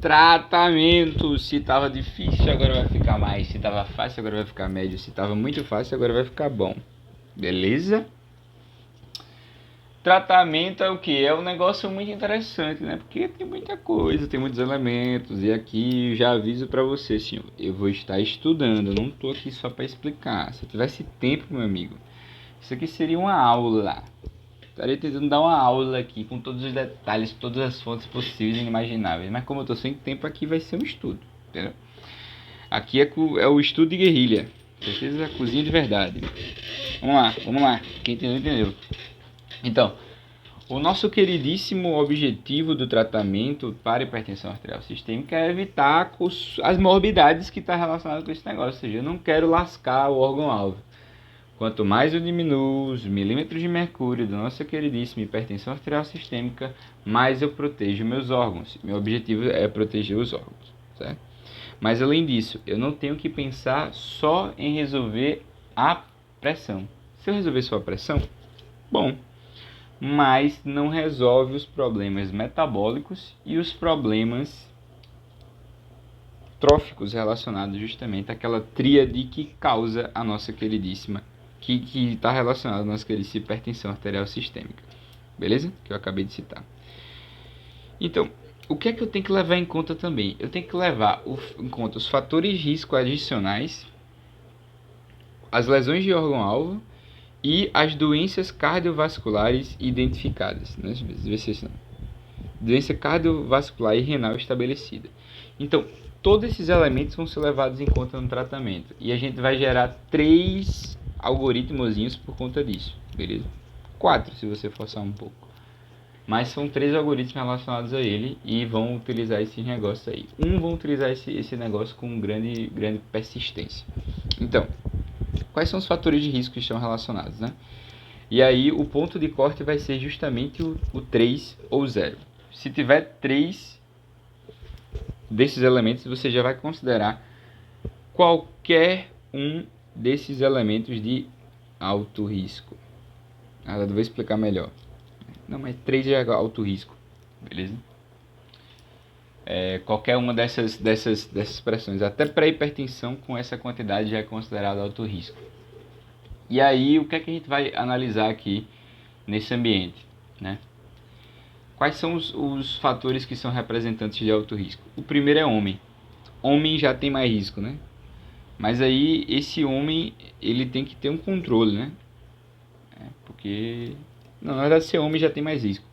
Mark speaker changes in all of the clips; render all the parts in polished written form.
Speaker 1: Tratamento. Se tava difícil, agora vai ficar mais. Se tava fácil, agora vai ficar médio. Se tava muito fácil, agora vai ficar bom. Beleza? Tratamento é o que? É um negócio muito interessante, né? Porque tem muita coisa, tem muitos elementos. E aqui eu já aviso pra você, senhor. Eu vou estar estudando, eu não tô aqui só pra explicar. Se eu tivesse tempo, meu amigo, isso aqui seria uma aula. Estaria tentando dar uma aula aqui com todos os detalhes, todas as fontes possíveis e inimagináveis. Mas como eu tô sem tempo, aqui vai ser um estudo, entendeu? Aqui é o estudo de guerrilha. Certeza da cozinha de verdade. Vamos lá. Quem entendeu, entendeu. Então, o nosso queridíssimo objetivo do tratamento para hipertensão arterial sistêmica é evitar as morbidades que estão relacionadas com esse negócio. Ou seja, eu não quero lascar o órgão-alvo. Quanto mais eu diminuo os milímetros de mercúrio da nossa queridíssima hipertensão arterial sistêmica, mais eu protejo meus órgãos. Meu objetivo é proteger os órgãos, certo? Mas além disso, eu não tenho que pensar só em resolver a pressão. Se eu resolver só a pressão, bom, mas não resolve os problemas metabólicos e os problemas tróficos relacionados justamente àquela tríade que causa a nossa queridíssima, que está relacionada à nossa queridíssima hipertensão arterial sistêmica. Beleza? Que eu acabei de citar. Então, o que é que eu tenho que levar em conta também? Eu tenho que levar em conta os fatores de risco adicionais, as lesões de órgão-alvo e as doenças cardiovasculares identificadas. Né? Doença cardiovascular e renal estabelecida. Então, todos esses elementos vão ser levados em conta no tratamento. E a gente vai gerar 3 algoritmozinhos por conta disso. Beleza? 4, se você forçar um pouco. Mas são 3 algoritmos relacionados a ele e vão utilizar esse negócio aí. Vão utilizar esse negócio com grande persistência. Então, quais são os fatores de risco que estão relacionados, né? E aí o ponto de corte vai ser justamente o 3 ou 0. Se tiver 3 desses elementos, você já vai considerar qualquer um desses elementos de alto risco. Eu vou explicar melhor. Não, mas 3 já é alto risco, beleza? Qualquer uma dessas pressões, até pré-hipertensão com essa quantidade já é considerado alto risco. E aí, o que é que a gente vai analisar aqui nesse ambiente, né? Quais são os fatores que são representantes de alto risco? O primeiro é homem. Homem já tem mais risco, né? Mas aí, esse homem, ele tem que ter um controle, né? Porque, não, na verdade, ser homem já tem mais risco.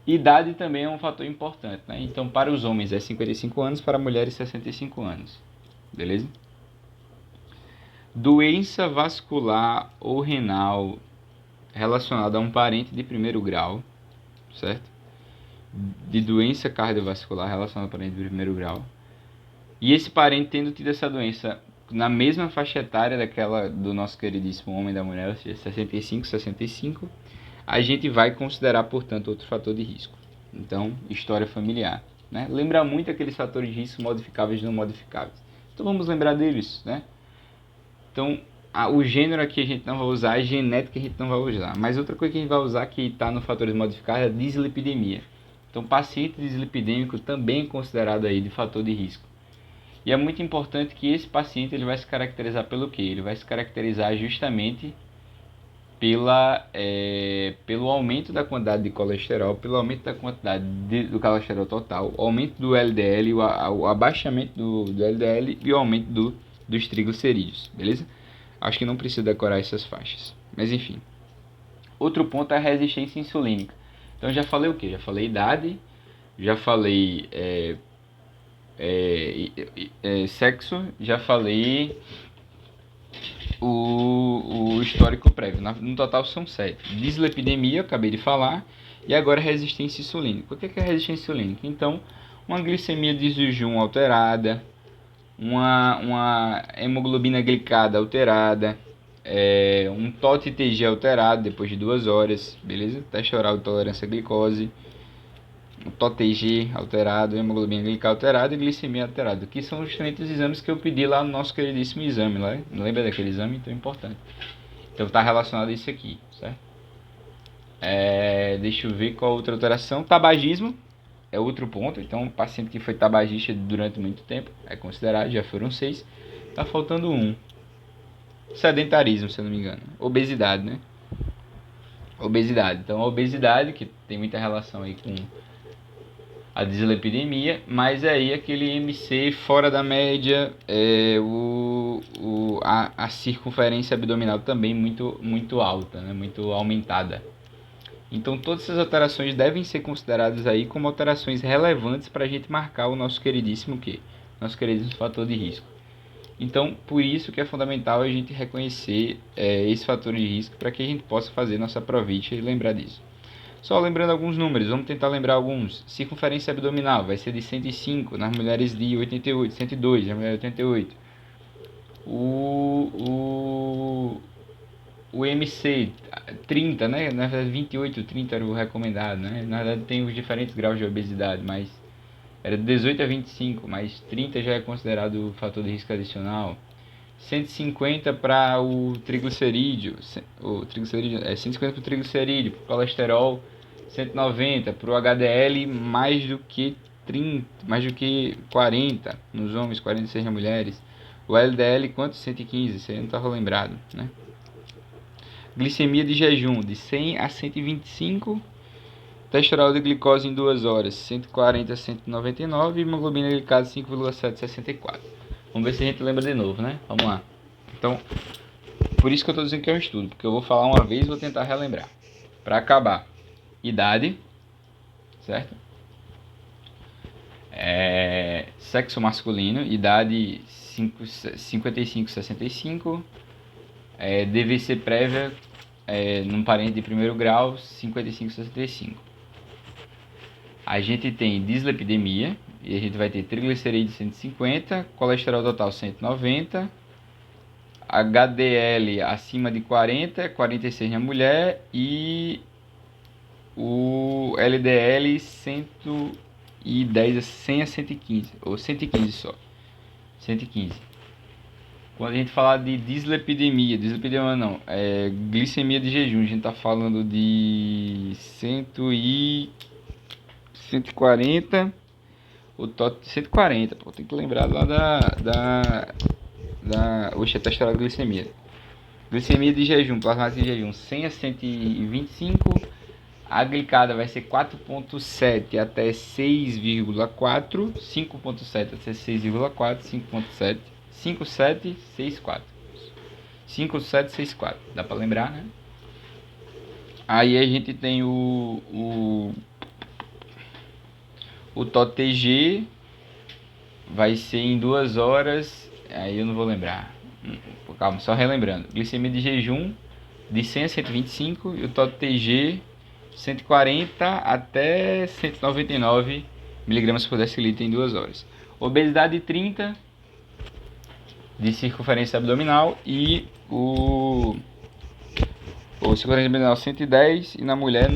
Speaker 1: Idade também é um fator importante, né? Então, para os homens é 55 anos, para mulheres 65 anos. Beleza? Doença vascular ou renal relacionada a um parente de primeiro grau, certo? De doença cardiovascular relacionada a um parente de primeiro grau. E esse parente tendo tido essa doença na mesma faixa etária daquela do nosso queridíssimo homem e da mulher, ou seja, 65, a gente vai considerar, portanto, outro fator de risco. Então, história familiar, né? Lembra muito aqueles fatores de risco modificáveis e não modificáveis. Então, vamos lembrar deles, né? Então, o gênero aqui a gente não vai usar, a genética a gente não vai usar. Mas outra coisa que a gente vai usar que está no fatores modificáveis é a dislipidemia. Então, paciente dislipidêmico também é considerado aí de fator de risco. E é muito importante que esse paciente ele vai se caracterizar pelo quê? Ele vai se caracterizar justamente pelo aumento da quantidade de colesterol, pelo aumento da quantidade do colesterol total, o aumento do LDL, o abaixamento do LDL e o aumento dos triglicerídeos, beleza? Acho que não precisa decorar essas faixas, mas enfim. Outro ponto é a resistência insulínica. Então já falei o quê? Já falei idade, já falei sexo, já falei o histórico prévio. No total são 7. Dislipidemia, eu acabei de falar, e agora resistência insulínica. O que é resistência insulínica? Então, uma glicemia de jejum alterada, uma hemoglobina glicada alterada, um TOT-TG alterado depois de 2 horas, beleza? Teste oral de tolerância à glicose, o TOT-TG alterado, hemoglobina glicada alterada e glicemia alterada, que são justamente os exames que eu pedi lá no nosso queridíssimo exame, lá. Lembra daquele exame? Então é importante. Então está relacionado a isso aqui, certo? Deixa eu ver qual outra alteração. Tabagismo, é outro ponto. Então, paciente que foi tabagista durante muito tempo é considerado, já foram 6. Tá faltando um. Sedentarismo, se eu não me engano. Obesidade, né? Obesidade. Então, a obesidade, que tem muita relação aí com a dislipidemia, mas aí aquele MC fora da média, a circunferência abdominal também muito alta, né? Muito aumentada. Então todas essas alterações devem ser consideradas aí como alterações relevantes para a gente marcar o nosso queridíssimo nosso queridíssimo fator de risco. Então por isso que é fundamental a gente reconhecer esse fator de risco para que a gente possa fazer nossa provite e lembrar disso. Só lembrando alguns números, vamos tentar lembrar alguns. Circunferência abdominal vai ser de 105 nas mulheres de 88, 102 nas mulheres de 88. O MC 30, né? Na verdade 28, 30 era o recomendado, né? Na verdade tem os diferentes graus de obesidade, mas era de 18 a 25, mas 30 já é considerado fator de risco adicional. 150 para o triglicerídeo, 150 para o triglicerídeo, para o colesterol, 190 para o HDL, mais do que 30, mais do que 40 nos homens, 46 nas mulheres. O LDL quanto? 115, isso aí não estava lembrado, né? Glicemia de jejum de 100 a 125, testosterona de glicose em 2 horas 140 a 199 e hemoglobina glicada 5,764. Vamos ver se a gente lembra de novo, né? Vamos lá. Então, por isso que eu estou dizendo que é um estudo, porque eu vou falar uma vez e vou tentar relembrar. Para acabar, idade, certo? Sexo masculino, idade 55-65, DVC prévia num parente de primeiro grau 55-65. A gente tem dislipidemia, e a gente vai ter triglicerídeos 150, colesterol total 190, HDL acima de 40, 46 na mulher e o LDL 110 a 100 a 115, ou 115 só, 115. Quando a gente fala de dislipidemia não, glicemia de jejum, a gente tá falando de 140, o total 140, pô, tem que lembrar lá oxe, a testosterona glicemia. Glicemia de jejum, plasmática de jejum, 100 a 125, a glicada vai ser 4.7 até 6,4, 5.7 até 6,4, 5.7, 5764. 5764, dá pra lembrar, né? Aí a gente tem o TOTG, vai ser em 2 horas, aí eu não vou lembrar. Calma, só relembrando. Glicemia de jejum de 100 a 125 e o TOTG 140 até 199 mg por decilitro em 2 horas. Obesidade 30 de circunferência abdominal e o circunferência abdominal 110 e na mulher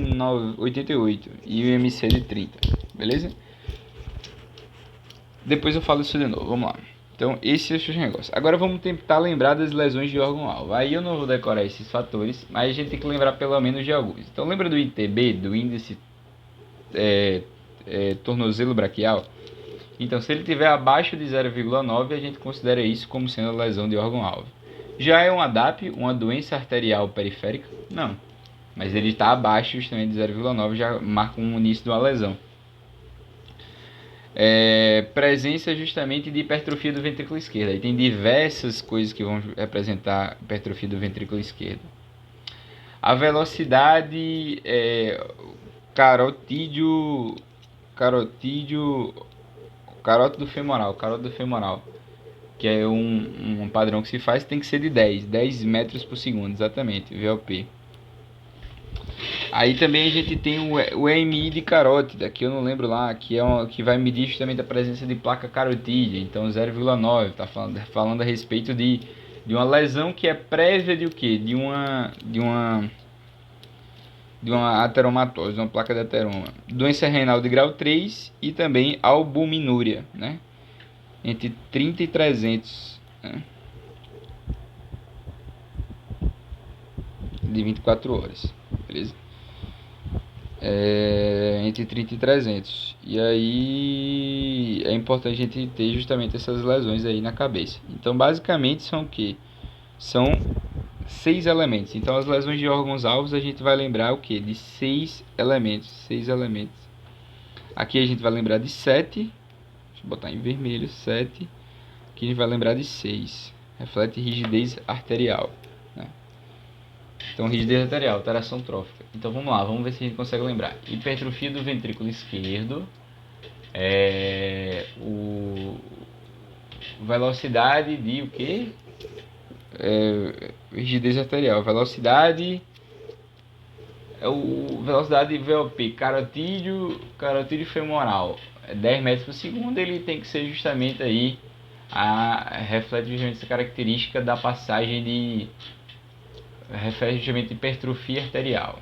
Speaker 1: 88 e o MC de 30, beleza? Depois eu falo isso de novo, vamos lá. Então, esse é o negócio. Agora vamos tentar lembrar das lesões de órgão-alvo. Aí eu não vou decorar esses fatores, mas a gente tem que lembrar pelo menos de alguns. Então, lembra do ITB, do índice tornozelo braquial? Então, se ele tiver abaixo de 0,9, a gente considera isso como sendo a lesão de órgão-alvo. Já é um ADAP, uma doença arterial periférica? Não. Mas ele está abaixo justamente de 0,9, já marca um início de uma lesão. Presença justamente de hipertrofia do ventrículo esquerdo. Aí tem diversas coisas que vão representar hipertrofia do ventrículo esquerdo. A velocidade carótido do femoral, que é um padrão que se faz, tem que ser de 10 metros por segundo, exatamente, VLP. Aí também a gente tem o EMI de carótida, que eu não lembro lá, que que vai medir justamente a presença de placa carotídea, então 0,9, tá falando a respeito de uma lesão que é prévia de o quê? De uma ateromatose, uma placa de ateroma. Doença renal de grau 3 e também albuminúria, né? Entre 30 e 300, né? De 24 horas, beleza? Entre 30 e 300. E aí é importante a gente ter justamente essas lesões aí na cabeça. Então, basicamente, são o quê? São 6 elementos. Então, as lesões de órgãos-alvos, a gente vai lembrar o quê? De 6 elementos. 6 elementos. Aqui a gente vai lembrar de 7. Deixa eu botar em vermelho, 7. Aqui a gente vai lembrar de 6. Reflete rigidez arterial, né? Então, rigidez arterial, alteração trófica. Então, vamos lá, vamos ver se a gente consegue lembrar. Hipertrofia do ventrículo esquerdo. Velocidade de o quê? Rigidez arterial. Velocidade... velocidade VOP, carotídeo femoral. 10 metros por segundo, ele tem que ser justamente aí... reflete justamente essa característica da passagem de... refere justamente hipertrofia arterial.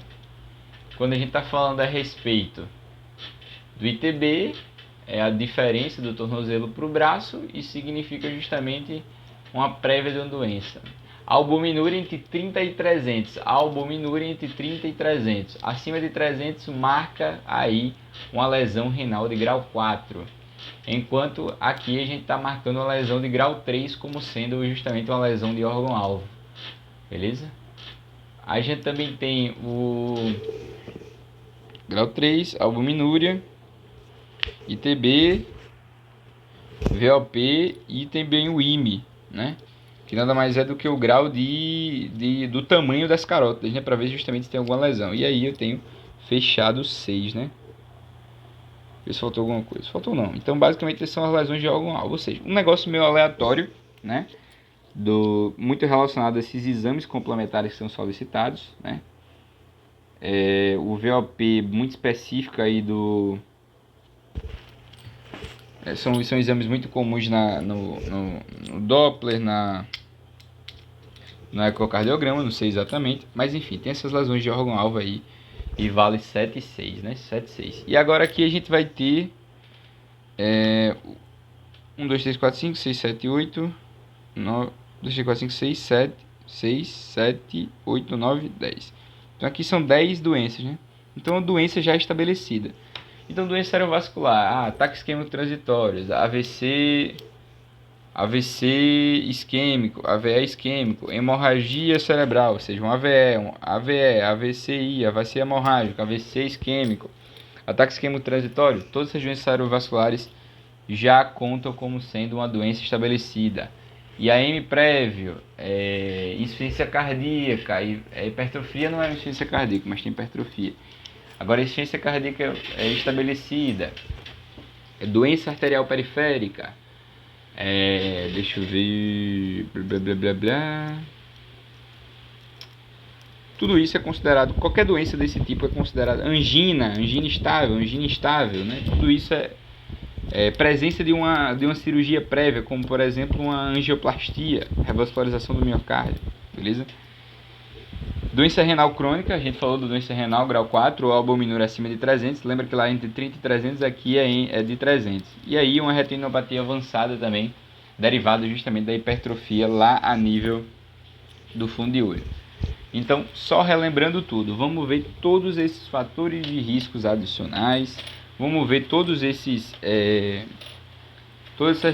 Speaker 1: Quando a gente está falando a respeito do ITB, é a diferença do tornozelo para o braço e significa justamente uma prévia de uma doença. Albuminúria entre 30 e 300. Albuminúria entre 30 e 300. Acima de 300 marca aí uma lesão renal de grau 4. Enquanto aqui a gente está marcando uma lesão de grau 3 como sendo justamente uma lesão de órgão-alvo. Beleza? A gente também tem o grau 3, albuminúria, ITB, VOP e também o IME, né? Que nada mais é do que o grau do tamanho das carótidas, né? Para ver justamente se tem alguma lesão. E aí eu tenho fechado 6, né? Ver se faltou alguma coisa. Faltou não. Então basicamente essas são as lesões de órgão-alvo. Ou seja, um negócio meio aleatório, né? Muito relacionado a esses exames complementares que são solicitados, né? O VOP muito específico aí são exames muito comuns no Doppler, no ecocardiograma, não sei exatamente, mas enfim, tem essas lesões de órgão-alvo aí e vale 7 e 6, né? 7 e 6. E agora aqui a gente vai ter 1, 2, 3, 4, 5, 6, 7, 8, 9, 2, 3, 4, 5, 6, 7, 6, 7, 8, 9, 10. Então aqui são 10 doenças, né? Então a doença já estabelecida. Então doença cerebrovascular, ataques isquêmicos transitórios, AVC isquêmico, AVE isquêmico, hemorragia cerebral, ou seja, um AVE, AVCI, AVC hemorrágico, AVC isquêmico, ataque isquêmico transitório, todas essas doenças cerebrovasculares já contam como sendo uma doença estabelecida. E a M prévio, insuficiência cardíaca, hipertrofia não é insuficiência cardíaca, mas tem hipertrofia. Agora a insuficiência cardíaca é estabelecida, doença arterial periférica, deixa eu ver, blá blá blá blá. Tudo isso é considerado, qualquer doença desse tipo é considerada angina instável, né? Tudo isso é presença de uma cirurgia prévia, como por exemplo uma angioplastia, revascularização do miocárdio, beleza? Doença renal crônica, a gente falou da doença renal grau 4 ou albuminúria acima de 300, lembra que lá entre 30 e 300 aqui é de 300. E aí uma retinopatia avançada também, derivada justamente da hipertrofia lá a nível do fundo de olho. Então, só relembrando tudo, vamos ver todos esses fatores de riscos adicionais, vamos ver todas essas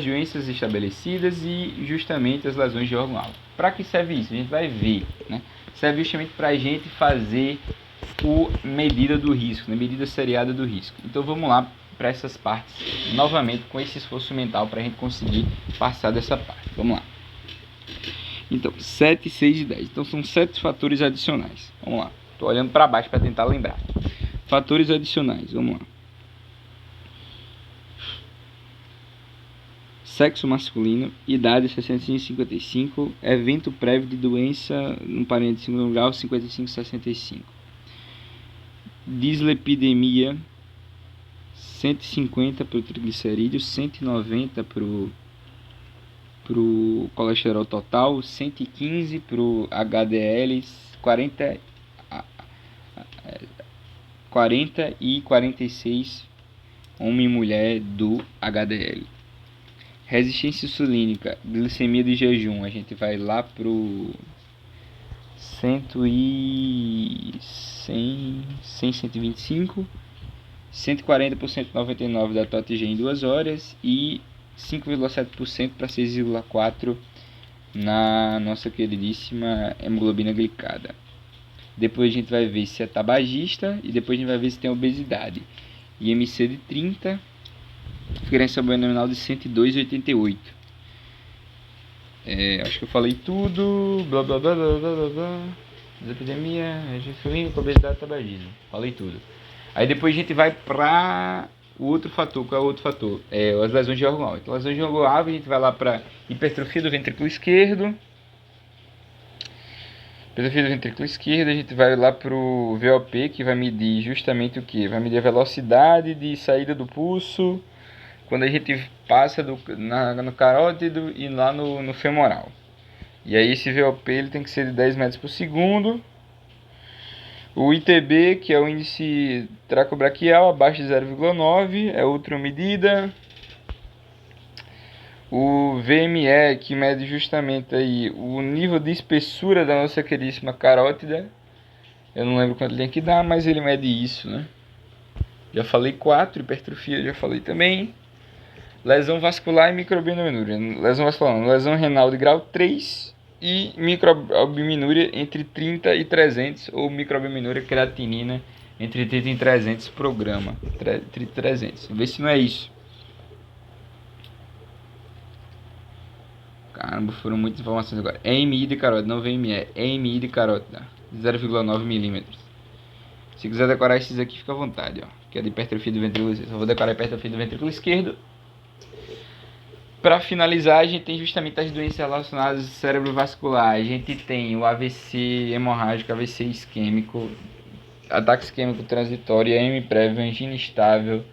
Speaker 1: doenças estabelecidas e justamente as lesões de órgão-alvo. Para que serve isso? A gente vai ver, né? Serve justamente para a gente fazer medida do risco, né? Medida seriada do risco. Então vamos lá para essas partes, novamente com esse esforço mental para a gente conseguir passar dessa parte. Vamos lá. Então, 7, 6 e 10. Então são 7 fatores adicionais. Vamos lá. Estou olhando para baixo para tentar lembrar. Fatores adicionais, vamos lá. Sexo masculino, idade 65 e 55, evento prévio de doença no parente de segundo grau 55 e 65. Dislipidemia 150 para o triglicerídeo, 190 para o colesterol total, 115 para o HDL, 40 e 46 homem e mulher do HDL. Resistência insulínica, glicemia de jejum, a gente vai lá pro 100, 125 140 por 199 da TOTG em 2 horas e 5,7% para 6,4% na nossa queridíssima hemoglobina glicada. Depois a gente vai ver se é tabagista e depois a gente vai ver se tem obesidade. IMC de 30, diferença nominal de 102,88. Acho que eu falei tudo. Blá blá blá blá blá blá. Epidemia, insulina, obesidade e tabagismo. Falei tudo. Aí depois a gente vai para o outro fator. Qual é o outro fator? As lesões de órgão-alvo. Então, lesões de órgão-alvo, a gente vai lá para hipertrofia do ventrículo esquerdo. Hipertrofia do ventrículo esquerdo, a gente vai lá para o VOP, que vai medir justamente o que? Vai medir a velocidade de saída do pulso quando a gente passa no carótido e lá no femoral. E aí esse VOP ele tem que ser de 10 metros por segundo. O ITB, que é o índice tracobraquial, abaixo de 0,9, é outra medida. O VME, que mede justamente aí o nível de espessura da nossa queridíssima carótida. Eu não lembro quanto ele tem que dar, mas ele mede isso, né? Já falei 4, hipertrofia já falei também. Lesão vascular e microalbuminúria. Lesão vascular não, lesão renal de grau 3 e microalbuminúria entre 30 e 300, ou microalbuminúria creatinina entre 30 e 300 por grama. 30 e 300. Vê se não é isso. Caramba, foram muitas informações agora. EMI de carótida, não VME. EMI de carótida, 0,9 milímetros. Se quiser decorar esses aqui, fica à vontade, ó. Que é de hipertrofia do ventrículo esquerdo. Só vou decorar a hipertrofia do ventrículo esquerdo. Para finalizar, a gente tem justamente as doenças relacionadas ao cérebro vascular. A gente tem o AVC hemorrágico, AVC isquêmico, ataque isquêmico transitório, EM prévio, angina estável,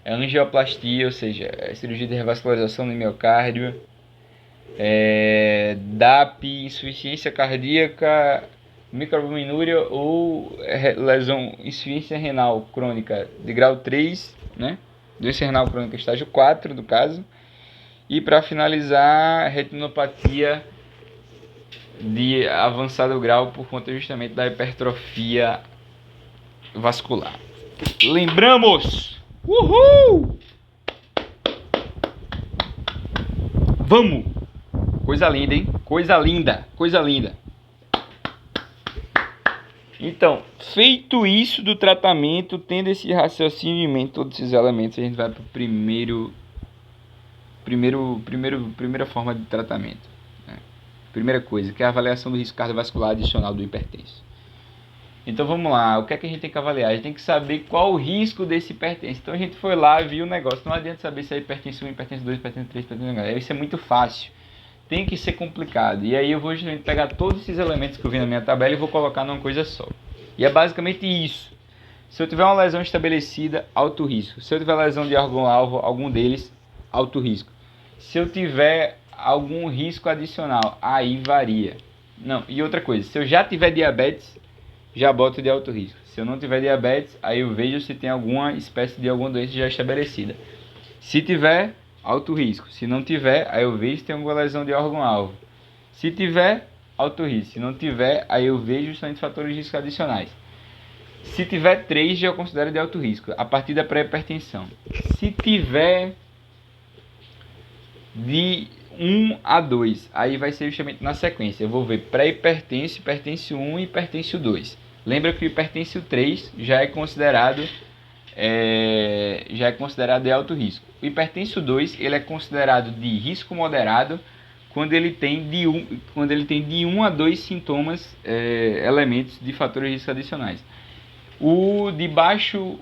Speaker 1: angioplastia, ou seja, cirurgia de revascularização do miocárdio, DAP, insuficiência cardíaca, microalbuminúria ou lesão, insuficiência renal crônica de grau 3, né? Doença renal crônica estágio 4, no caso. E para finalizar, retinopatia de avançado grau por conta justamente da hipertrofia vascular. Lembramos! Uhul! Vamos! Coisa linda, hein? Coisa linda, coisa linda. Então, feito isso do tratamento, tendo esse raciocínio em mente, todos esses elementos, a gente vai para o primeira forma de tratamento, né? Primeira coisa, que é a avaliação do risco cardiovascular adicional do hipertenso. Então vamos lá, o que é que a gente tem que avaliar? A gente tem que saber qual o risco desse hipertenso. Então a gente foi lá e viu o negócio. Não adianta saber se é hipertenso 1, hipertenso 2, hipertenso 3, hipertenso 4. Isso é muito fácil. Tem que ser complicado. E aí eu vou justamente pegar todos esses elementos que eu vi na minha tabela e vou colocar numa coisa só. E é basicamente isso. Se eu tiver uma lesão estabelecida, alto risco. Se eu tiver lesão de órgão-alvo, algum deles, alto risco. Se eu tiver algum risco adicional, aí varia. Não, e outra coisa, se eu já tiver diabetes, já boto de alto risco. Se eu não tiver diabetes, aí eu vejo se tem alguma espécie de alguma doença já estabelecida. Se tiver, alto risco. Se não tiver, aí eu vejo se tem alguma lesão de órgão-alvo. Se tiver, alto risco. Se não tiver, aí eu vejo justamente fatores de risco adicionais. Se tiver 3, já eu considero de alto risco, a partir da pré-hipertensão. Se tiver de 1 a 2, aí vai ser justamente na sequência. Eu vou ver pré-hipertenso, hipertenso 1 e hipertenso 2. Lembra que o hipertenso 3 já é considerado de alto risco. O hipertenso 2 ele é considerado de risco moderado quando ele tem de 1 a 2 sintomas, elementos de fatores de risco adicionais. O de baixo,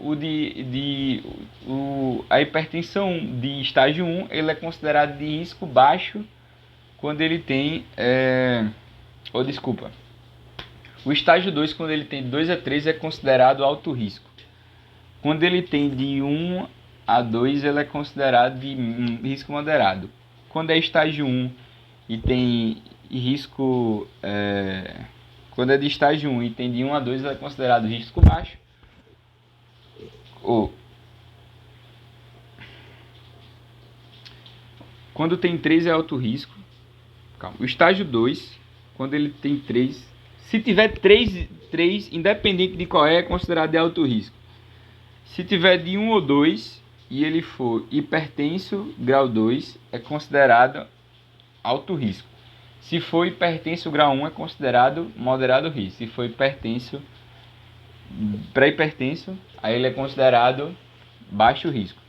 Speaker 1: a hipertensão de estágio 1, ele é considerado de risco baixo quando ele tem, o estágio 2, quando ele tem de 2 a 3, é considerado alto risco. Quando ele tem de 1 a 2, ele é considerado de risco moderado. Quando é estágio 1 e tem risco... quando é de estágio 1 e tem de 1 a 2, ele é considerado risco baixo. Quando tem 3 é alto risco. Calma. O estágio 2, quando ele tem 3... Se tiver 3, independente de qual é considerado de alto risco. Se tiver de 1 ou 2 e ele for hipertenso, grau 2, é considerado alto risco. Se for hipertenso, grau 1, é considerado moderado risco. Se for hipertenso, pré-hipertenso, aí ele é considerado baixo risco.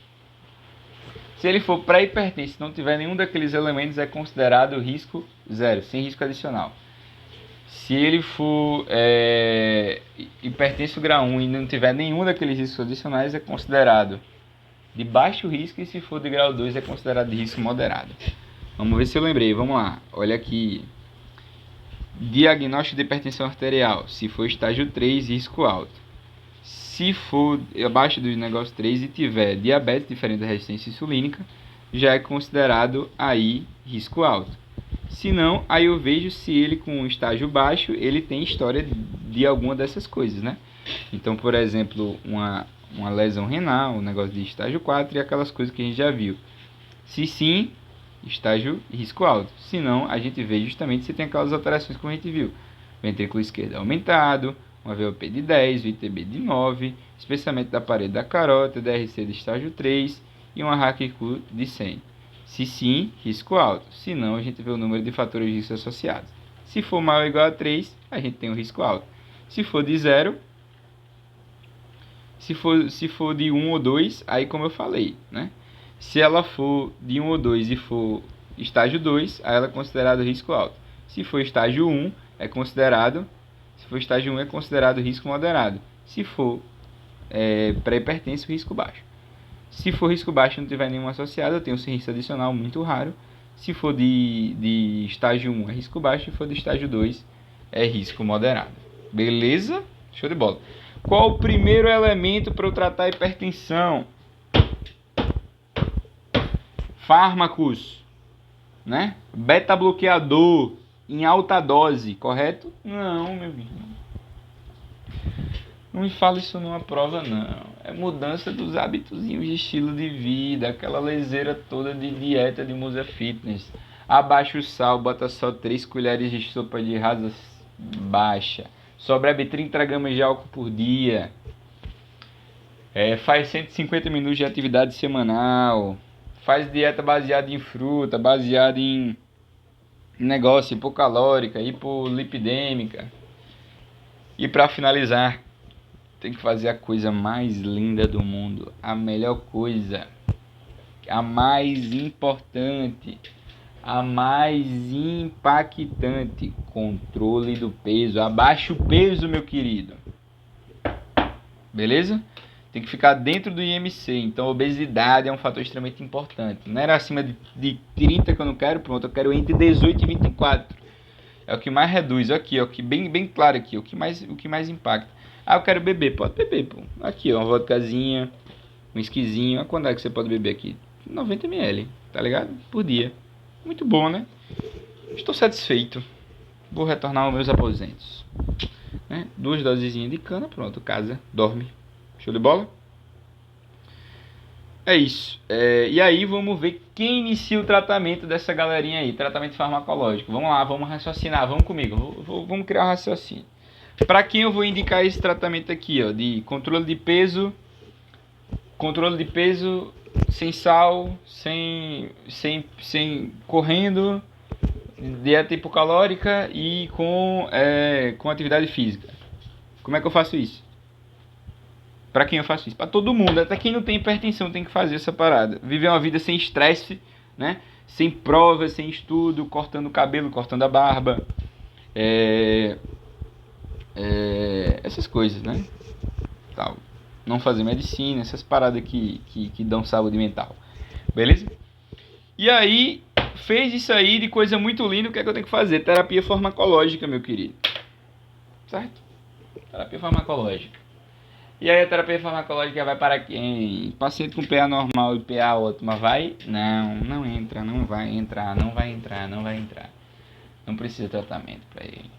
Speaker 1: Se ele for pré-hipertenso e não tiver nenhum daqueles elementos, é considerado risco 0, sem risco adicional. Se ele for hipertenso grau 1 e não tiver nenhum daqueles riscos adicionais, é considerado de baixo risco, e se for de grau 2 é considerado de risco moderado. Vamos ver se eu lembrei, vamos lá. Olha aqui. Diagnóstico de hipertensão arterial. Se for estágio 3, risco alto. Se for abaixo do negócio 3 e tiver diabetes diferente da resistência insulínica, já é considerado aí risco alto. Se não, aí eu vejo se ele com estágio baixo, ele tem história de alguma dessas coisas, né? Então, por exemplo, uma lesão renal, um negócio de estágio 4 e aquelas coisas que a gente já viu. Se sim, estágio risco alto. Se não, a gente vê justamente se tem aquelas alterações que a gente viu. Ventrículo esquerdo aumentado, uma VOP de 10, VTB de 9, espessamento da parede da carótida, DRC de estágio 3 e uma HQ de 100. Se sim, risco alto. Se não, a gente vê o número de fatores de risco associados. Se for maior ou igual a 3, a gente tem um risco alto. Se for de 0, se for de 1 ou 2, aí como eu falei, né? Se ela for de 1 ou 2 e for estágio 2, aí ela é considerado risco alto. Se for estágio 1, é considerado risco moderado. Se for pré-hipertenso, risco baixo. Se for risco baixo e não tiver nenhum associado, eu tenho um risco adicional muito raro. Se for de estágio 1 é risco baixo, se for de estágio 2 é risco moderado. Beleza? Show de bola. Qual o primeiro elemento para eu tratar a hipertensão? Fármacos, né? Beta-bloqueador em alta dose, correto? Não, meu irmão. Não me fala isso numa prova, não. É mudança dos hábitozinhos de estilo de vida, aquela leseira toda de dieta de Musa Fitness. Abaixa o sal, bota só 3 colheres de sopa de rasas baixa. Só bebe 30 gramas de álcool por dia. Faz 150 minutos de atividade semanal. Faz dieta baseada em fruta, baseada em negócio hipocalórica, hipolipidêmica. E para finalizar, tem que fazer a coisa mais linda do mundo, a melhor coisa, a mais importante, a mais impactante, controle do peso. Abaixa o peso, meu querido. Beleza? Tem que ficar dentro do IMC, então obesidade é um fator extremamente importante. Não era acima de 30 que eu não quero, pronto, eu quero entre 18 e 24. É o que mais reduz, aqui, ó, bem claro aqui, o que mais impacta. Ah, eu quero beber, pode beber, pô. Aqui, ó, uma vodkazinha, um esquisinho. Quando é que você pode beber aqui? 90 ml, tá ligado? Por dia. Muito bom, né? Estou satisfeito. Vou retornar aos meus aposentos. Né? 2 dosezinhas de cana, pronto, casa, dorme. Show de bola? É isso. E aí vamos ver quem inicia o tratamento dessa galerinha aí. Tratamento farmacológico. Vamos lá, vamos raciocinar. Vamos comigo. Vamos criar um raciocínio. Para quem eu vou indicar esse tratamento aqui, ó, de controle de peso sem sal, sem correndo, dieta hipocalórica e com atividade física. Como é que eu faço isso? Para quem eu faço isso? Para todo mundo, até quem não tem hipertensão tem que fazer essa parada. Viver uma vida sem estresse, né? Sem prova, sem estudo, cortando o cabelo, cortando a barba. Essas coisas, né? Tal. Não fazer medicina, essas paradas que dão saúde mental. Beleza? E aí, fez isso aí de coisa muito linda, o que é que eu tenho que fazer? Terapia farmacológica, meu querido. Certo? Terapia farmacológica. E aí a terapia farmacológica vai para quem? Paciente com PA normal e PA ótima vai? Não entra, não vai entrar. Não precisa de tratamento para ele.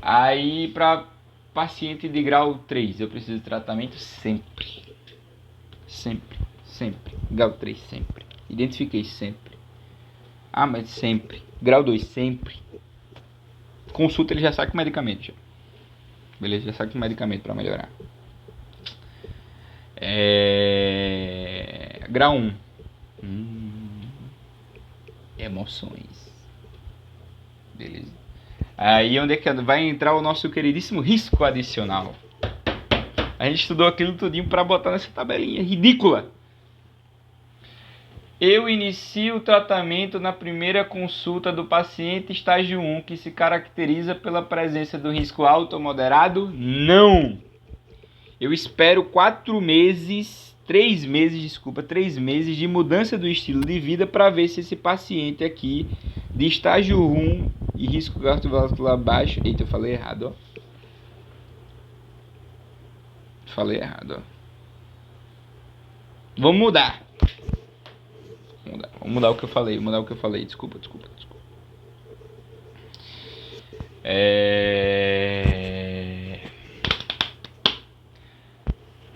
Speaker 1: Aí para paciente de grau 3, eu preciso de tratamento sempre. Grau 3 sempre. Identifiquei sempre. Ah, mas sempre. Grau 2 sempre. Consulta, ele já sabe com medicamento. Já. Beleza, já sabe com medicamento para melhorar. Grau 1. Emoções. Beleza. Aí onde é que vai entrar o nosso queridíssimo risco adicional? A gente estudou aquilo tudinho para botar nessa tabelinha ridícula. Eu inicio o tratamento na primeira consulta do paciente estágio 1, que se caracteriza pela presença do risco alto ou moderado? Não! Eu espero 3 meses de mudança do estilo de vida para ver se esse paciente aqui de estágio 1 e risco cardiovascular baixo... Eita, eu falei errado, ó. Vamos mudar. Vamos mudar o que eu falei. Desculpa.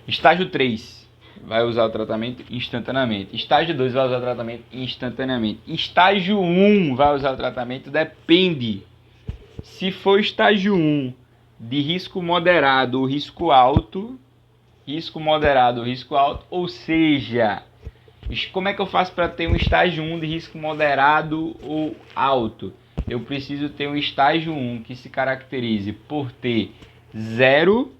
Speaker 1: Estágio 3 vai usar o tratamento instantaneamente. Estágio 2 vai usar o tratamento instantaneamente. Estágio 1 vai usar o tratamento, depende. Se for estágio 1 de risco moderado ou risco alto, ou seja, como é que eu faço para ter um estágio 1 de risco moderado ou alto? Eu preciso ter um estágio 1 que se caracterize por ter 0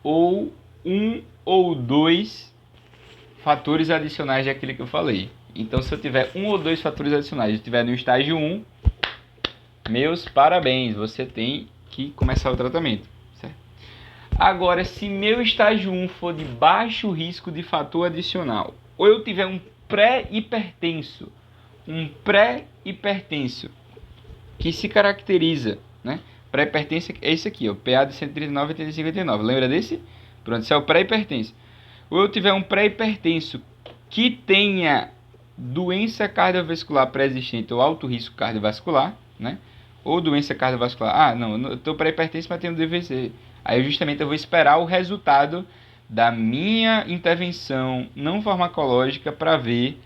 Speaker 1: ou 1 ou 2 fatores adicionais daquele que eu falei. Então, se eu tiver 1 ou 2 fatores adicionais e estiver no estágio 1, meus parabéns, você tem que começar o tratamento. Certo? Agora, se meu estágio 1 for de baixo risco de fator adicional, ou eu tiver um pré-hipertenso que se caracteriza, né? Pré-hipertenso é esse aqui, ó, PA de 139 e 59. Lembra desse? Pronto, esse é o pré-hipertenso. Ou eu tiver um pré-hipertenso que tenha doença cardiovascular pré-existente ou alto risco cardiovascular, né? Ou doença cardiovascular. Eu estou pré-hipertenso, mas tenho DVC. Aí justamente eu vou esperar o resultado da minha intervenção não farmacológica para ver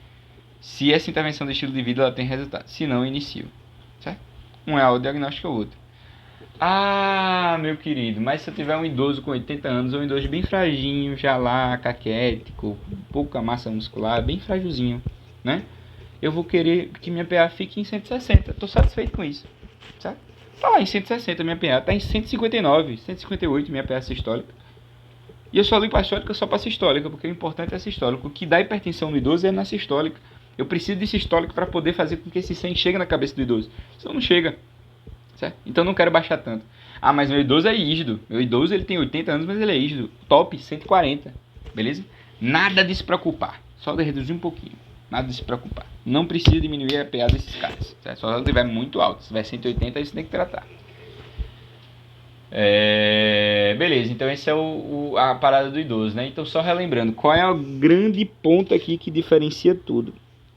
Speaker 1: se essa intervenção do estilo de vida ela tem resultado. Se não, eu inicio. Certo? Um é o diagnóstico ou outro. Meu querido, mas se eu tiver um idoso com 80 anos ou um idoso bem fraginho, já lá, caquético, pouca massa muscular, bem frágilzinho, né? Eu vou querer que minha PA fique em 160. Estou satisfeito com isso. Certo? Tá lá em 160 minha PA, tá em 159, 158 minha PA sistólica. E eu só ligo para sistólica só para sistólica, porque o importante é a sistólica. O que dá hipertensão no idoso é na sistólica. Eu preciso de sistólica para poder fazer com que esse sangue chegue na cabeça do idoso. Senão não chega. Certo? Então não quero baixar tanto. Mas meu idoso é rígido. Meu idoso ele tem 80 anos, mas ele é rígido. Top, 140. Beleza? Nada de se preocupar. Só de reduzir um pouquinho. Nada de se preocupar. Não precisa diminuir a PA desses caras. Certo? Só se ela estiver muito alta. Se tiver 180, isso tem que tratar. Beleza, então esse é a parada do idoso, né? Então só relembrando, qual é o grande ponto aqui que diferencia tudo?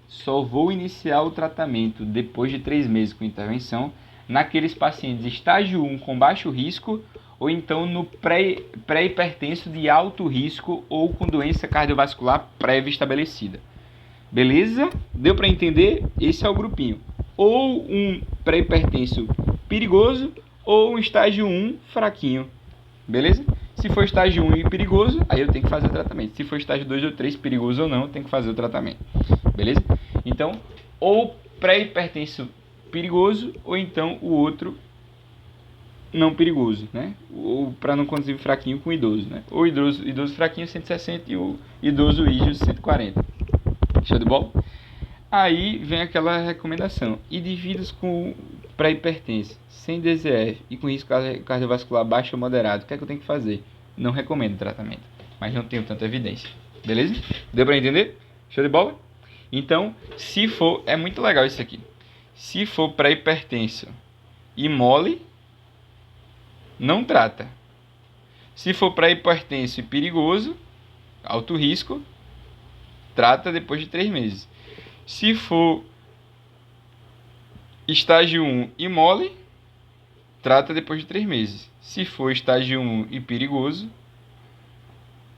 Speaker 1: Só vou iniciar o tratamento depois de 3 meses com intervenção naqueles pacientes estágio 1 com baixo risco ou então no pré-hipertenso de alto risco ou com doença cardiovascular prévia estabelecida. Beleza? Deu para entender? Esse é o grupinho. Ou um pré-hipertenso perigoso ou um estágio 1 fraquinho. Beleza? Se for estágio 1 e perigoso, aí eu tenho que fazer o tratamento. Se for estágio 2 ou 3, perigoso ou não, eu tenho que fazer o tratamento. Beleza? Então, ou pré-hipertenso perigoso, ou então o outro não perigoso, né? Ou para não conduzir fraquinho com idoso, né? Ou idoso fraquinho 160 e o idoso rígido 140. Show de bola? Aí vem aquela recomendação. Indivíduos com pré-hipertensa, sem DZF e com risco cardiovascular baixo ou moderado, o que é que eu tenho que fazer? Não recomendo tratamento, mas não tenho tanta evidência. Beleza? Deu para entender? Show de bola? Então, se for... É muito legal isso aqui. Se for pré-hipertenso e mole, não trata. Se for pré-hipertenso e perigoso, alto risco, trata depois de 3 meses. Se for estágio 1 e mole, trata depois de 3 meses. Se for estágio 1 e perigoso, ou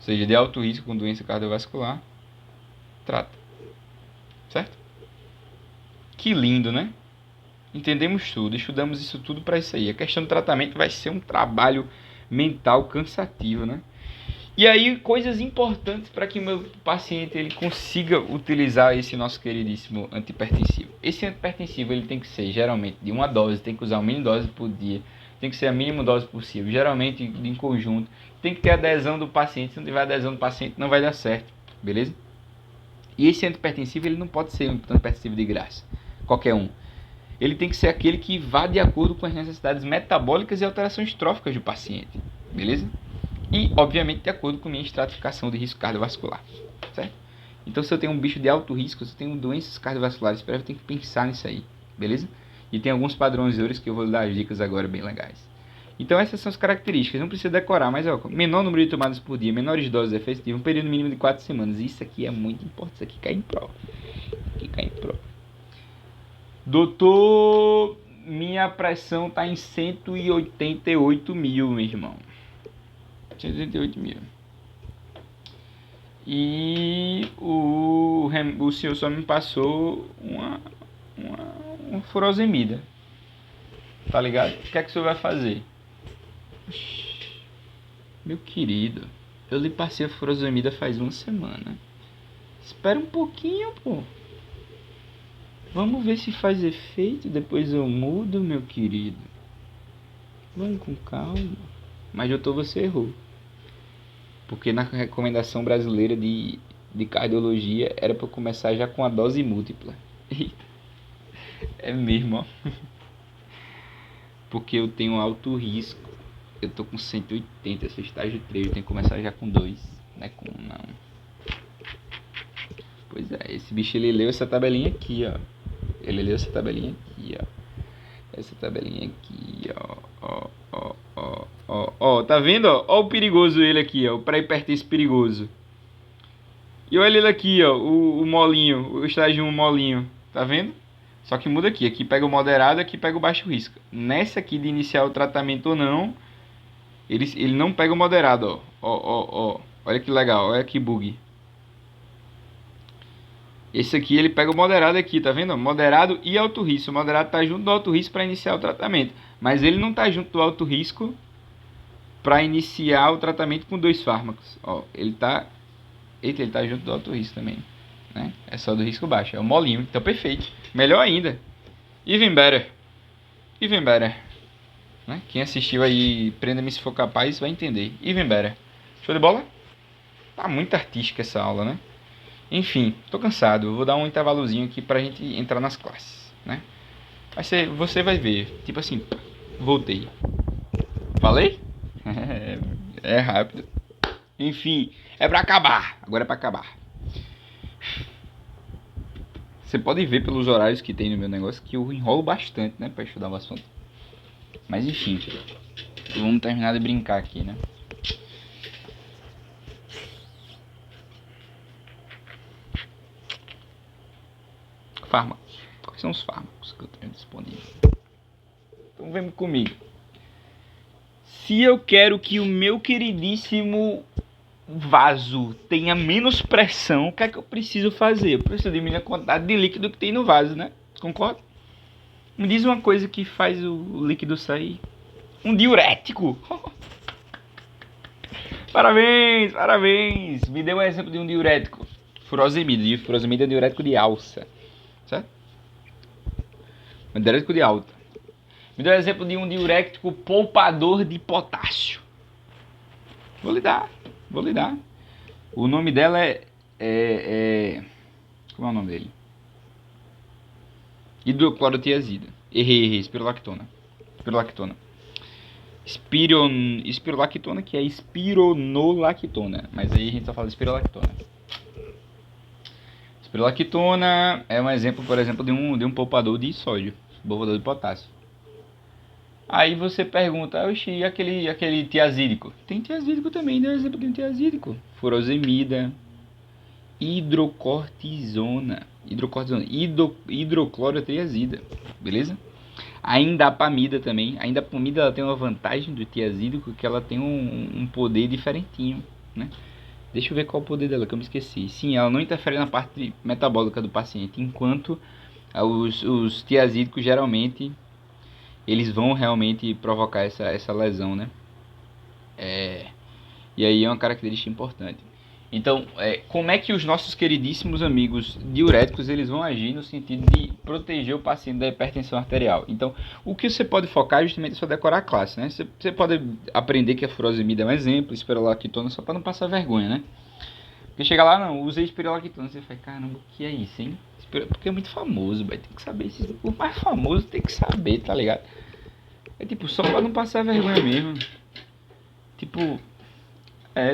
Speaker 1: seja, de alto risco com doença cardiovascular, trata. Certo? Que lindo, né? Entendemos tudo, estudamos isso tudo para isso aí. A questão do tratamento vai ser um trabalho mental cansativo, né? E aí, coisas importantes para que o meu paciente ele consiga utilizar esse nosso queridíssimo antihipertensivo. Esse antihipertensivo ele tem que ser geralmente de uma dose, tem que usar uma mini dose por dia, tem que ser a mínima dose possível, geralmente em conjunto, tem que ter adesão do paciente, se não tiver adesão do paciente não vai dar certo, beleza? E esse antihipertensivo ele não pode ser um antihipertensivo de graça, qualquer um. Ele tem que ser aquele que vá de acordo com as necessidades metabólicas e alterações tróficas do paciente, beleza? E, obviamente, de acordo com a minha estratificação de risco cardiovascular, certo? Então, se eu tenho um bicho de alto risco, se eu tenho doenças cardiovasculares prévias, eu tenho que pensar nisso aí, beleza? E tem alguns padrões de ouro que eu vou dar as dicas agora bem legais. Então, essas são as características. Não precisa decorar, mas ó, menor número de tomadas por dia, menores doses efetivas, um período mínimo de 4 semanas. Isso aqui é muito importante. Isso aqui cai em prova. Aqui cai em prova. Doutor, minha pressão tá em 188 mil, meu irmão. 188 mil. E o senhor só me passou uma furosemida. Tá ligado? O que é que o senhor vai fazer? Meu querido, eu lhe passei a furosemida faz uma semana. Espera um pouquinho, pô. Vamos ver se faz efeito, depois eu mudo, meu querido. Vamos com calma. Mas doutor, você errou. Porque na recomendação brasileira de cardiologia era para começar já com a dose múltipla. Eita. É mesmo, ó. Porque eu tenho alto risco. Eu tô com 180, esse estágio 3, eu tenho que começar já com 2. Não é com 1, não. Pois é, esse bicho ele leu essa tabelinha aqui, ó. Ele leu essa tabelinha aqui, ó. Essa tabelinha aqui, ó, tá vendo, ó? Ó o perigoso ele aqui, ó, o pré-hipertenso perigoso. E olha ele aqui, ó, o molinho, o estágio 1 molinho, tá vendo? Só que muda aqui, aqui pega o moderado, aqui pega o baixo risco. Nessa aqui de iniciar o tratamento ou não, ele não pega o moderado, ó. Olha que legal, olha que bug. Esse aqui ele pega o moderado aqui, tá vendo? Moderado e alto risco. O moderado tá junto do alto risco para iniciar o tratamento, mas ele não tá junto do alto risco para iniciar o tratamento com 2 fármacos. Ó, ele tá junto do alto risco também, né? É só do risco baixo, é o molinho. Então perfeito. Melhor ainda. Even better. Even better. Né? Quem assistiu aí Prenda-me se for capaz vai entender. Even better. Show de bola? Tá muito artística essa aula, né? Enfim, tô cansado. Eu vou dar um intervalozinho aqui pra gente entrar nas classes, né? Você vai ver. Tipo assim, voltei. Falei? É rápido. Enfim, é pra acabar. Agora é pra acabar. Você pode ver pelos horários que tem no meu negócio que eu enrolo bastante, né? Pra estudar o assunto. Mas enfim, vamos terminar de brincar aqui, né? Fármacos. Quais são os fármacos que eu tenho disponível? Então vem comigo. Se eu quero que o meu queridíssimo vaso tenha menos pressão, o que é que eu preciso fazer? Eu preciso diminuir a quantidade de líquido que tem no vaso, né? Concorda? Me diz uma coisa que faz o líquido sair. Um diurético. Parabéns, parabéns. Me dê um exemplo de um diurético. Furosemida. Furosemida é diurético de alça. Certo? Um diurético de alta. Me dê um exemplo de um diurético poupador de potássio. Vou lhe dar. O nome dela como é o nome dele? Hidroclorotiazida. Errei. Espirolactona. Espirolactona, que é espironolactona. Mas aí a gente só fala de espirolactona. Espirolactona é um exemplo, por exemplo, de um poupador de sódio. Poupador de potássio. Aí você pergunta, oxi, e aquele tiazídico? Tem tiazídico também, dá exemplo de um tiazídico. Furosemida, hidrocortisona, hidroclorotiazida, beleza? A indapamida também. A indapamida ela tem uma vantagem do tiazídico, que ela tem um poder diferentinho, né? Deixa eu ver qual é o poder dela, que eu me esqueci. Sim, ela não interfere na parte metabólica do paciente, enquanto os tiazídicos geralmente eles vão realmente provocar essa lesão, né? E aí é uma característica importante. Então, como é que os nossos queridíssimos amigos diuréticos eles vão agir no sentido de proteger o paciente da hipertensão arterial? Então, o que você pode focar é justamente só decorar a classe, né? Você pode aprender que a furosemida é um exemplo, espirolactona, só para não passar vergonha, né? Porque chega lá, não, usei espirolactona, você fala, caramba, o que é isso, hein? Porque é muito famoso, vai tem que saber. O mais famoso tem que saber, tá ligado? É tipo, só pra não passar vergonha mesmo. Tipo,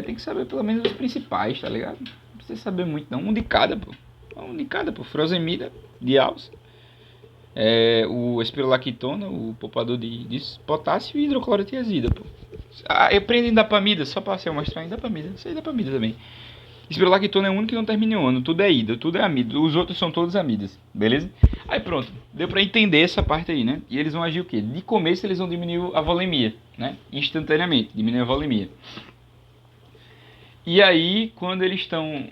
Speaker 1: tem que saber pelo menos os principais, tá ligado? Não precisa saber muito não. Um de cada, pô. Furosemida, de alça. O espirolactona, o poupador de potássio e hidroclorotiazida, pô. Eu aprendi indapamida, só pra você mostrar indapamida. Isso aí é indapamida também. Espirolactona é o único que não termina em ono, tudo é ida, tudo é amido. Os outros são todos amidas, beleza? Aí pronto, deu pra entender essa parte aí, né? E eles vão agir o quê? De começo eles vão diminuir a volemia, né? Instantaneamente, diminuir a volemia. E aí, quando eles estão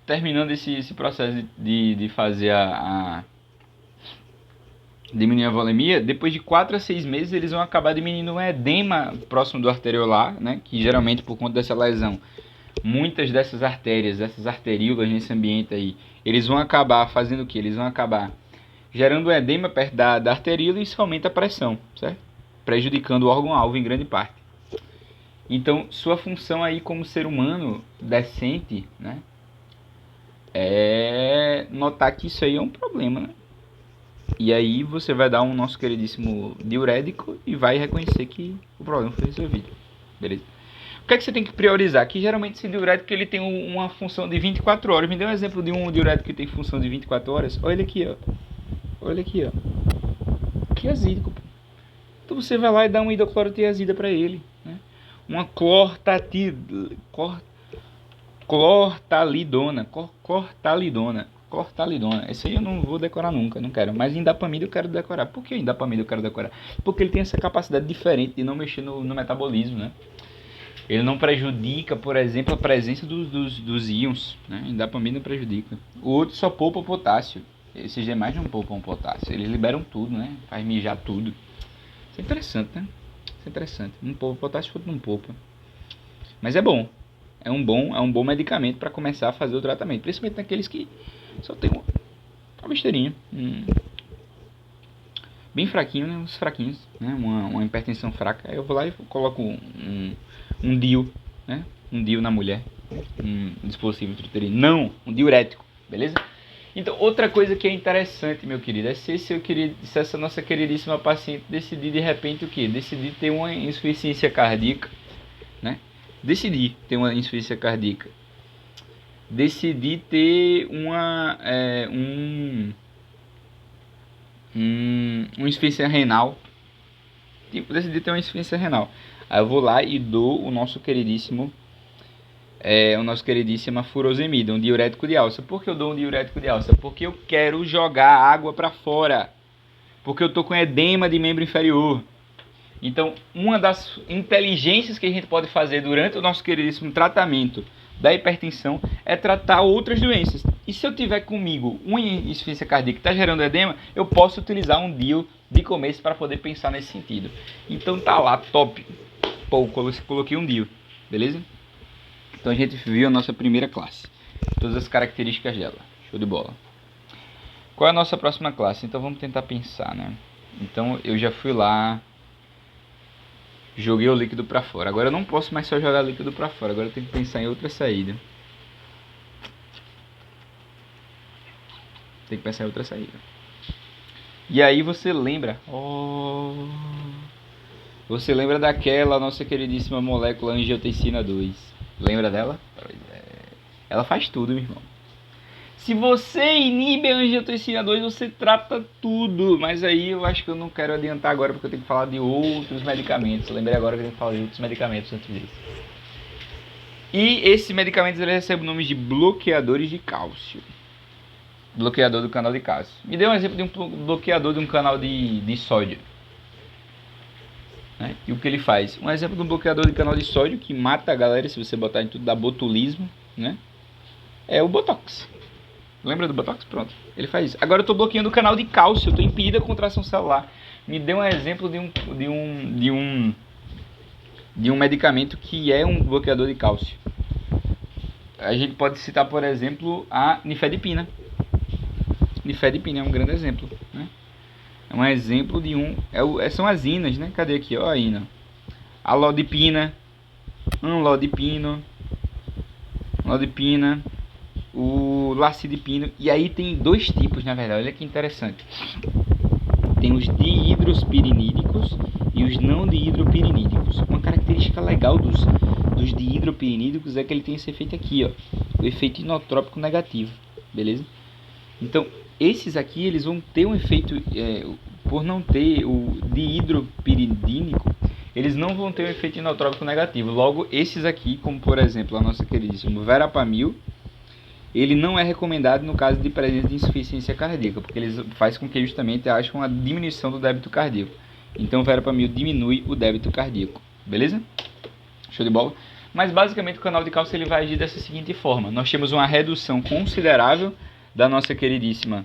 Speaker 1: terminando esse processo de fazer diminuir a volemia, depois de 4 a 6 meses eles vão acabar diminuindo um edema próximo do arteriolar, né? Que geralmente por conta dessa lesão, muitas dessas artérias, dessas arteríolas nesse ambiente aí, eles vão acabar fazendo o que? Eles vão acabar gerando um edema perto da arteríola e isso aumenta a pressão, certo? Prejudicando o órgão-alvo em grande parte. Então, sua função aí como ser humano decente, né, é notar que isso aí é um problema, né? E aí você vai dar um nosso queridíssimo diurético e vai reconhecer que o problema foi resolvido, beleza? O que é que você tem que priorizar? Que geralmente esse diurético ele tem uma função de 24 horas. Me dê um exemplo de um diurético que tem função de 24 horas. Olha ele aqui, ó. Olha aqui, ó. Que azídico, pô. Então você vai lá e dá uma hidroclorotiazida para ele, né? Uma clortalidona. Esse aí eu não vou decorar nunca, não quero. Mas indapamida eu quero decorar. Por que indapamida eu quero decorar? Porque ele tem essa capacidade diferente de não mexer no metabolismo, né? Ele não prejudica, por exemplo, a presença dos íons, né? Indapamida não prejudica. O outro só poupa o potássio. Esses demais não poupam o potássio. Eles liberam tudo, né? Faz mijar tudo. Isso é interessante, né? Isso é interessante. Um poupa o potássio, outro não poupa. Mas é bom. É um bom medicamento para começar a fazer o tratamento. Principalmente naqueles que só tem uma besteirinha. Bem fraquinho, né? Uns fraquinhos, né? Uma hipertensão fraca. Aí eu vou lá e coloco um DIU, né? Um DIU na mulher. Um dispositivo intrauterino. Não, um diurético, beleza? Então, outra coisa que é interessante, meu querido, é se essa nossa queridíssima paciente decidir de repente o quê? Decidir ter uma insuficiência cardíaca, né? Decidir ter uma insuficiência cardíaca. Decidir ter uma insuficiência renal. Tipo, decidi ter uma insuficiência renal. Aí eu vou lá e dou o nosso queridíssima furosemida, um diurético de alça. Por que eu dou um diurético de alça? Porque eu quero jogar água para fora. Porque eu tô com edema de membro inferior. Então, uma das inteligências que a gente pode fazer durante o nosso queridíssimo tratamento da hipertensão é tratar outras doenças. E se eu tiver comigo uma insuficiência cardíaca que está gerando edema, eu posso utilizar um DIU de começo para poder pensar nesse sentido. Então tá lá, top. Pô, coloquei um DIU, beleza? Então a gente viu a nossa primeira classe. Todas as características dela. Show de bola. Qual é a nossa próxima classe? Então vamos tentar pensar, né? Então eu já fui lá, joguei o líquido para fora. Agora eu não posso mais só jogar líquido para fora. Agora eu tenho que pensar em outra saída. Tem que pensar em outra saída. E aí você lembra. Você lembra daquela nossa queridíssima molécula angiotensina 2. Lembra dela? Ela faz tudo, meu irmão. Se você inibe a angiotensina 2, você trata tudo. Mas aí eu acho que eu não quero adiantar agora, porque eu tenho que falar de outros medicamentos. Eu lembrei agora que eu tenho que falar de outros medicamentos antes disso. E esses medicamentos eles recebem o nome de bloqueadores de cálcio. Bloqueador do canal de cálcio. Me dê um exemplo de um bloqueador de um canal de sódio. Né? E o que ele faz? Um exemplo de um bloqueador de canal de sódio que mata a galera, se você botar em tudo, dá botulismo, né? É o Botox. Lembra do Botox? Pronto. Ele faz isso. Agora eu estou bloqueando o canal de cálcio. Eu estou impedindo a contração celular. Me dê um exemplo de de um medicamento que é um bloqueador de cálcio. A gente pode citar, por exemplo, a nifedipina. Nifedipina é um grande exemplo, né? É um exemplo de são as inas, né? Cadê aqui? Ó, a ina. Alodipina, anlodipino, lodipina, o lacidipino. E aí tem dois tipos, na verdade. Olha que interessante. Tem os dihidrospirinídicos e os não dihidropirinídicos. Uma característica legal dos dihidropirinídicos é que ele tem esse efeito aqui, ó, o efeito inotrópico negativo, beleza? Então, esses aqui, eles vão ter um efeito, por não ter o dihidropiridínico, eles não vão ter um efeito inotrópico negativo. Logo, esses aqui, como por exemplo, a nossa queridíssima verapamil, ele não é recomendado no caso de presença de insuficiência cardíaca, porque ele faz com que justamente haja uma diminuição do débito cardíaco. Então, o verapamil diminui o débito cardíaco, beleza? Show de bola? Mas basicamente o canal de cálcio ele vai agir dessa seguinte forma. Nós temos uma redução considerável da nossa queridíssima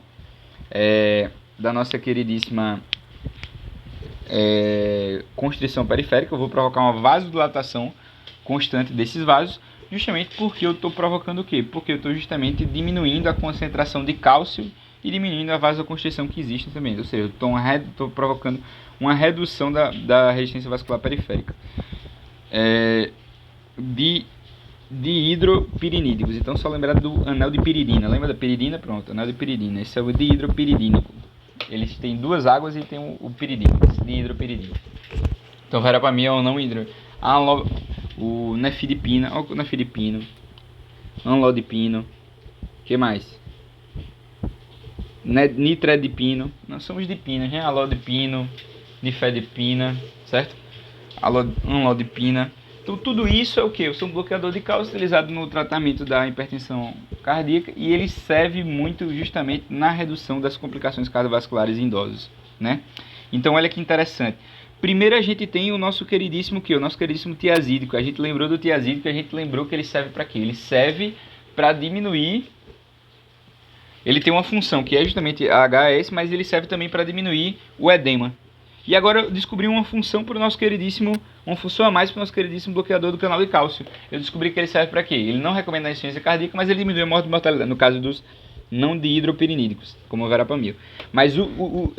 Speaker 1: constrição periférica. Eu vou provocar uma vasodilatação constante desses vasos, justamente porque eu estou provocando o quê? Porque eu estou justamente diminuindo a concentração de cálcio e diminuindo a vasoconstrição que existe também. Ou seja, eu estou provocando uma redução da resistência vascular periférica. De hidropirinídicos. Então, só lembrar do anel de piridina. Lembra da piridina? Pronto, anel de piridina. Esse é o dihidropiridínico. Eles têm duas águas e tem o piridina, dihidropiridina. Então, verapamil é o não hidro. O nefidipina, o nefidipino, anlodipino. O que mais? Nitredipino. Nós somos dipinas, né? Alodipino, nifedipina, certo? Anlodipina. Então, tudo isso é o que? Eu sou um bloqueador de cálcio utilizado no tratamento da hipertensão cardíaca e ele serve muito justamente na redução das complicações cardiovasculares em idosos, né? Então, olha que interessante. Primeiro a gente tem o nosso queridíssimo o nosso queridíssimo tiazídico. A gente lembrou do tiazídico, a gente lembrou que ele serve para quê? Ele serve para diminuir. Ele tem uma função que é justamente a HS, mas ele serve também para diminuir o edema. E agora eu descobri uma função para o nosso queridíssimo, uma função a mais para o nosso queridíssimo bloqueador do canal de cálcio. Eu descobri que ele serve para quê? Ele não recomenda a insuficiência cardíaca, mas ele diminui a mortalidade, no caso dos não dihidropirinídicos, como o verapamil. Mas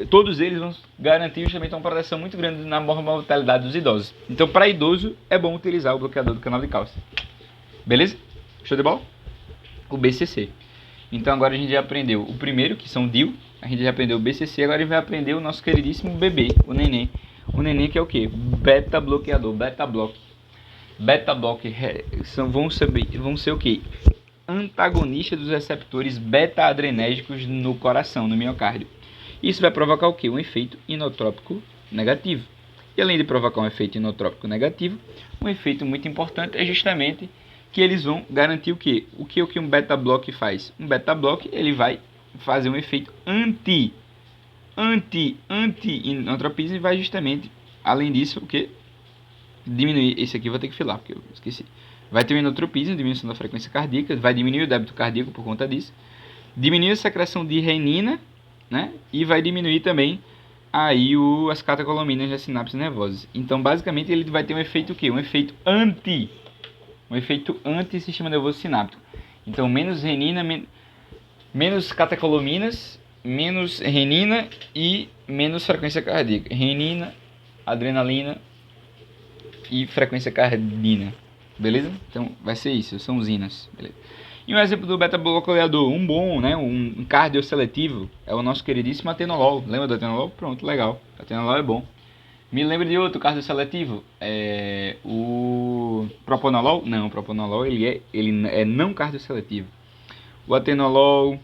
Speaker 1: todos eles vão garantir justamente uma proteção muito grande na mortalidade dos idosos. Então, para idoso, é bom utilizar o bloqueador do canal de cálcio. Beleza? Show de bola? O BCC. Então, agora a gente já aprendeu o primeiro, que são DIL. A gente já aprendeu o BCC, agora a gente vai aprender o nosso queridíssimo bebê, o neném. O neném que é o quê? Beta bloqueador, beta block. Beta block vão ser o quê? Antagonista dos receptores beta-adrenérgicos no coração, no miocárdio. Isso vai provocar o quê? Um efeito inotrópico negativo. E além de provocar um efeito inotrópico negativo, um efeito muito importante é justamente que eles vão garantir o quê? O que um beta-block faz? Um beta-block ele vai fazer um efeito anti-inotropismo e vai justamente, além disso, o que? Diminuir. Esse aqui eu vou ter que filar, porque eu esqueci. Vai ter um inotropismo, diminuição da frequência cardíaca, vai diminuir o débito cardíaco por conta disso, diminuir a secreção de renina, né? E vai diminuir também aí as catecolaminas das sinapses nervosas. Então, basicamente, ele vai ter um efeito o quê? Um efeito anti-sistema nervoso sináptico. Então, menos renina, menos catecolaminas, menos renina e menos frequência cardíaca. Renina, adrenalina e frequência cardíaca. Beleza? Então vai ser isso, são usinas. Beleza? E um exemplo do beta-bloqueador, um bom, né, um cardioseletivo, é o nosso queridíssimo atenolol. Lembra do atenolol? Pronto, legal. Atenolol é bom. Me lembra de outro cardioseletivo? O propanolol? Não, o propanolol ele é não cardioseletivo. O atenolol,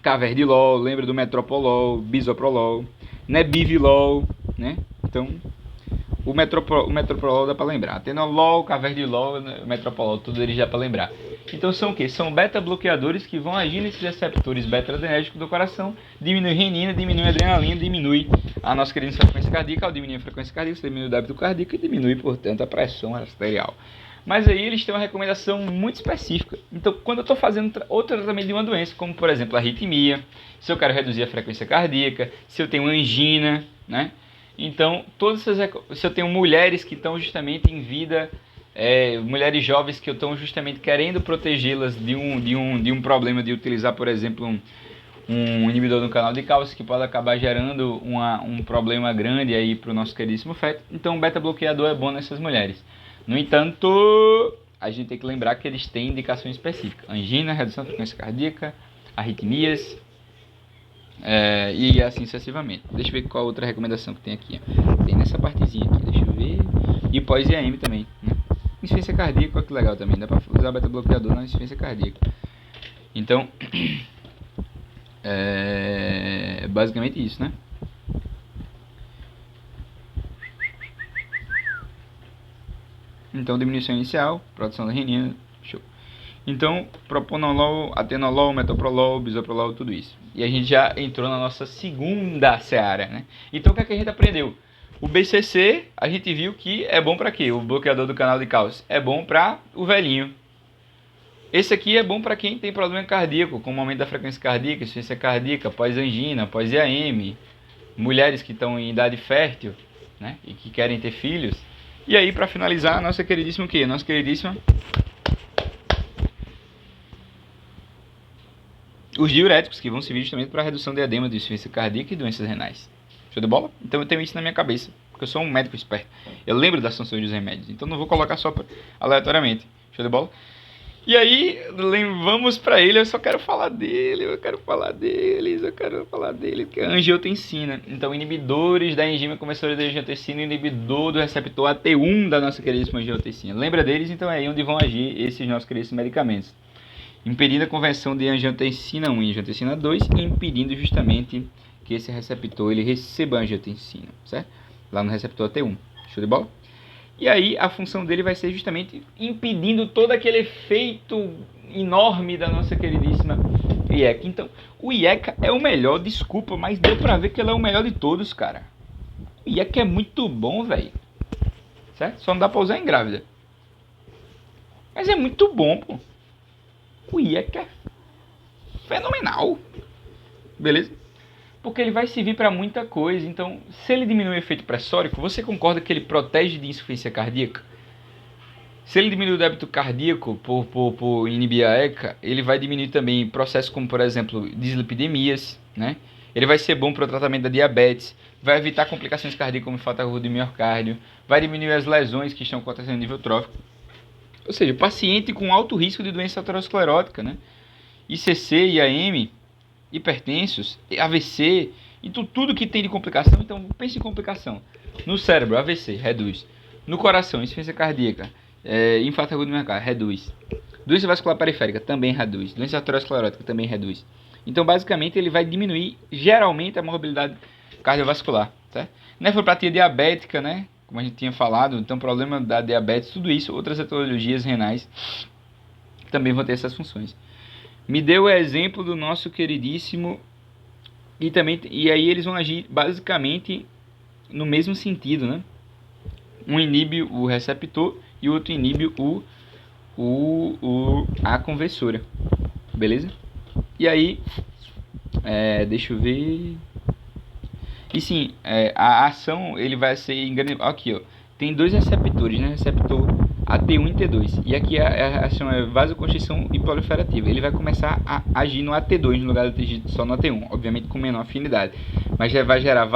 Speaker 1: caverdilol, lembra do metropolol, bisoprolol, nebivolol, né? Então, o metropolol dá para lembrar. Atenolol, caverdilol, metropolol, tudo eles dá para lembrar. Então são o quê? São beta-bloqueadores que vão agir nesses receptores beta-adrenérgicos do coração, diminui renina, diminui adrenalina, diminui a nossa querida frequência cardíaca. Ao diminuir a frequência cardíaca, você diminui o débito cardíaco e diminui, portanto, a pressão arterial. Mas aí eles têm uma recomendação muito específica. Então, quando eu estou fazendo outro tratamento de uma doença, como por exemplo a arritmia, se eu quero reduzir a frequência cardíaca, se eu tenho angina, né? Então, se eu tenho mulheres que estão justamente em vida, mulheres jovens que eu estou justamente querendo protegê-las de um problema de utilizar, por exemplo, um inibidor no canal de cálcio que pode acabar gerando um problema grande aí para o nosso queridíssimo feto. Então, o beta-bloqueador é bom nessas mulheres. No entanto, a gente tem que lembrar que eles têm indicação específica: angina, redução da frequência cardíaca, arritmias, e assim sucessivamente. Deixa eu ver qual outra recomendação que tem aqui. Tem nessa partezinha aqui, deixa eu ver. E pós-IAM também, né? Insuficiência cardíaca, olha que legal também. Dá para usar beta-bloqueador na insuficiência cardíaca. Então, basicamente isso, né? Então, diminuição inicial, produção da renina, show. Então, propanolol, atenolol, metoprolol, bisoprolol, tudo isso. E a gente já entrou na nossa segunda seara, né? Então, o que é que a gente aprendeu? O BCC, a gente viu que é bom para quê? O bloqueador do canal de cálcio é bom para o velhinho. Esse aqui é bom para quem tem problema cardíaco, como aumento da frequência cardíaca, insuficiência cardíaca, pós-angina, pós-IAM, mulheres que estão em idade fértil, né? E que querem ter filhos. E aí, para finalizar, a nossa queridíssima o quê? Nossa queridíssima... os diuréticos, que vão servir justamente para redução de edema, de insuficiência cardíaca e doenças renais. Show de bola? Então eu tenho isso na minha cabeça, porque eu sou um médico esperto. Eu lembro das funções dos remédios, então não vou colocar só aleatoriamente. Show de bola? E aí, vamos para ele, eu só quero falar dele, que é a angiotensina. Então, inibidores da enzima conversora da angiotensina, inibidor do receptor AT1 da nossa queridíssima angiotensina. Lembra deles? Então é aí onde vão agir esses nossos queridos medicamentos. Impedindo a conversão de angiotensina 1 e angiotensina 2, impedindo justamente que esse receptor ele receba a angiotensina, certo? Lá no receptor AT1. Show de bola? E aí a função dele vai ser justamente impedindo todo aquele efeito enorme da nossa queridíssima IECA. Então, o IECA é o melhor, desculpa, mas deu pra ver que ele é o melhor de todos, cara. O IECA é muito bom, velho. Certo? Só não dá pra usar em grávida. Mas é muito bom, pô. O IECA é fenomenal. Beleza? Porque ele vai servir para muita coisa. Então, se ele diminui o efeito pressórico, você concorda que ele protege de insuficiência cardíaca? Se ele diminui o débito cardíaco por inibir a ECA, ele vai diminuir também processos como, por exemplo, dislipidemias, né? Ele vai ser bom para o tratamento da diabetes, vai evitar complicações cardíacas como infarto agudo de miocárdio, vai diminuir as lesões que estão acontecendo a nível trófico. Ou seja, paciente com alto risco de doença aterosclerótica, né? ICC, IAM, hipertensos, AVC, então tudo que tem de complicação. Então pense em complicação. No cérebro, AVC, reduz. No coração, insuficiência cardíaca, infarto agudo de miocárdio, reduz. Doença vascular periférica, também reduz. Doença aterosclerótica, também reduz. Então basicamente ele vai diminuir geralmente a morbilidade cardiovascular, certo? Nefropatia diabética, né? Como a gente tinha falado, então problema da diabetes, tudo isso, outras etiologias renais também vão ter essas funções. Me deu o exemplo do nosso queridíssimo e aí eles vão agir basicamente no mesmo sentido, né? Um inibe o receptor e o outro inibe a conversora, beleza? E aí, deixa eu ver. E sim, a ação ele vai ser em grande... Aqui, ó, tem dois receptores, né? Receptor AT1 e T2. E aqui a ação é vasoconstrição e proliferativa. Ele vai começar a agir no AT2 no lugar de agir só no AT1, obviamente com menor afinidade. Mas já vai gerar